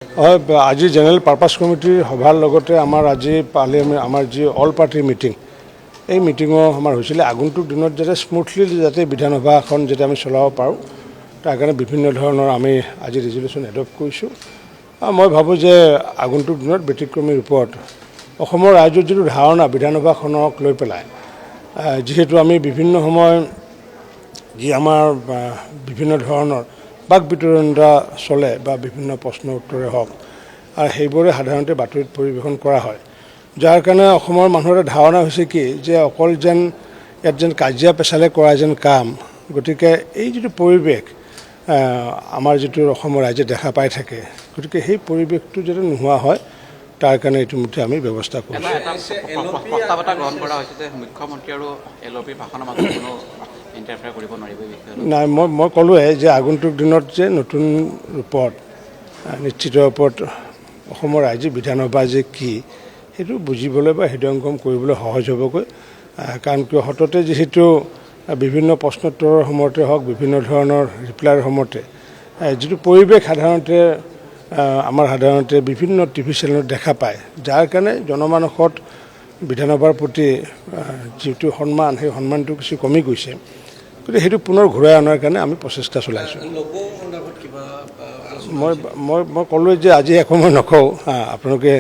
আজি general purpose কমিটিৰ সভাৰ লগতে আমাৰ আজি পাৰ্লিয়ামেণ্ট আমাৰ যি অল পাৰ্টিৰ মিটিং এই মিটিঙো আমাৰ হৈছিলে আগন্তুক দিনত যাতে স্মুথলি যাতে বিধানসভাখন যাতে আমি চলাব পাৰোঁ তাৰ কাৰণে বিভিন্ন ধৰণৰ আমি আজি ৰেজুলেশ্যন এডপ্ট কৰিছোঁ মই ভাবোঁ যে আগন্তুক দিনত ব্যতিক্ৰমী ৰূপত অসমৰ ৰাইজৰ যিটো ধাৰণা বিধানসভাখনক লৈ পেলাই যিহেতু আমি বিভিন্ন সময় যি আমাৰ বিভিন্ন ধৰণৰ বাক বিতৰণতা চলে বা বিভিন্ন প্ৰশ্ন উত্তৰে হওক আৰু সেইবোৰে সাধাৰণতে বাতৰিত পৰিৱেশন কৰা হয় যাৰ কাৰণে অসমৰ মানুহৰ ধাৰণা হৈছে কি যে অকল যেন ইয়াত যেন কাজিয়া পেচালে কৰা যেন কাম গতিকে এই যিটো পৰিৱেশ আমাৰ যিটো অসমৰ ৰাইজে দেখা পাই থাকে গতিকে সেই পৰিৱেশটো যাতে নোহোৱা হয় তাৰ কাৰণে ইতিমধ্যে আমি ব্যৱস্থা কৰিছোঁ মুখ্যমন্ত্ৰী আৰু LOP ভাষণৰ মাজত কোনো ইণ্টাৰফেয়াৰ কৰিব নোৱাৰিব নাই মই ক'লোৱে যে আগন্তুক দিনত যে নতুন ৰূপত নিশ্চিত ৰূপত অসমৰ ৰাজ্যিক বিধানসভা যে কি সেইটো বুজিবলৈ বা হৃদয়ংগম কৰিবলৈ সহজ হ'বগৈ কাৰণ কিয় সততে যিহেতু বিভিন্ন প্ৰশ্নোত্তৰৰ সময়তে হওক বিভিন্ন ধৰণৰ ৰিপ্লাইৰ সময়তে যিটো পৰিৱেশ সাধাৰণতে বিভিন্ন টিভি চেনেলত দেখা পায় যাৰ কাৰণে জনমানসত বিধানসভাৰ প্ৰতি যিটো সন্মান সেই সন্মানটো কিছু কমি গৈছে গতিকে সেইটো পুনৰ ঘূৰাই অনাৰ কাৰণে আমি প্ৰচেষ্টা চলাইছোঁ মই ক'লোৱে যে আজি একো মই নকওঁ আপোনালোকে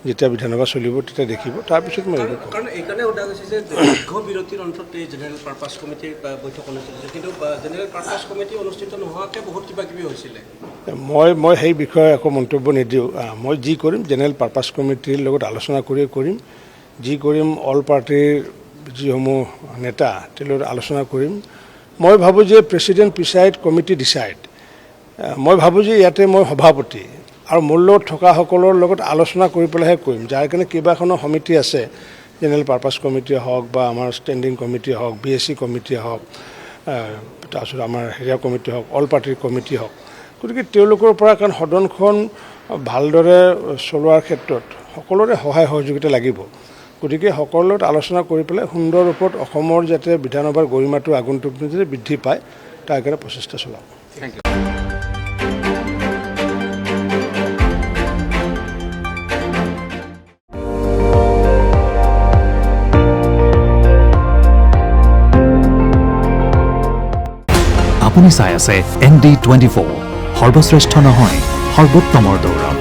যেতিয়া বিধানসভা চলিব তেতিয়া দেখিব তাৰপিছত মই কাৰণ এইকাৰণে সোধা গৈছে যে দীৰ্ঘ বিৰতিৰ অন্তত এই জেনেৰেল পাৰ্পাছ কমিটিৰ বৈঠক অনুষ্ঠিত হৈছে কিন্তু জেনেৰেল পাৰ্পাছ কমিটি অনুষ্ঠিত নোহোৱাকৈ বহুত কিবা কিবি হৈছিলে মই সেই বিষয়ে একো মন্তব্য নিদিওঁ মই যি কৰিম জেনেৰেল পাৰ্পাছ কমিটিৰ লগত আলোচনা কৰিম যি কৰিম অল পাৰ্টিৰ যিসমূহ নেতা তেওঁলোকৰ আলোচনা কৰিম মই ভাবোঁ যে প্ৰেচিডেণ্ট প্ৰিচাইড কমিটি ডিচাইড মই ভাবোঁ যে ইয়াতে মই সভাপতি আৰু মোৰ লগত থকাসকলৰ লগত আলোচনা কৰি পেলাইহে কৰিম যাৰ কাৰণে কেইবাখনো সমিতি আছে জেনেৰেল পাৰ্পাছ কমিটিয়ে হওক বা আমাৰ ষ্টেণ্ডিং কমিটিয়ে হওক BSC কমিটিয়ে হওক তাৰপিছত আমাৰ হেৰিয়া কমিটি হওক অল পাৰ্টিৰ কমিটি হওক গতিকে তেওঁলোকৰ পৰা কাৰণ সদনখন ভালদৰে চলোৱাৰ ক্ষেত্ৰত সকলোৰে সহায় সহযোগিতা লাগিব গতিকে সকলোৰে লগত আলোচনা কৰি পেলাই সুন্দৰ ৰূপত অসমৰ যাতে বিধানসভাৰ গৰিমাটো আগন্তুক দিনত বৃদ্ধি পায় তাৰ কাৰণে প্ৰচেষ্টা চলাব থেংক ইউ আপুনি চাই আছে ND24 সৰ্বশ্ৰেষ্ঠ নহয় সৰ্বোত্তমৰ দৌৰত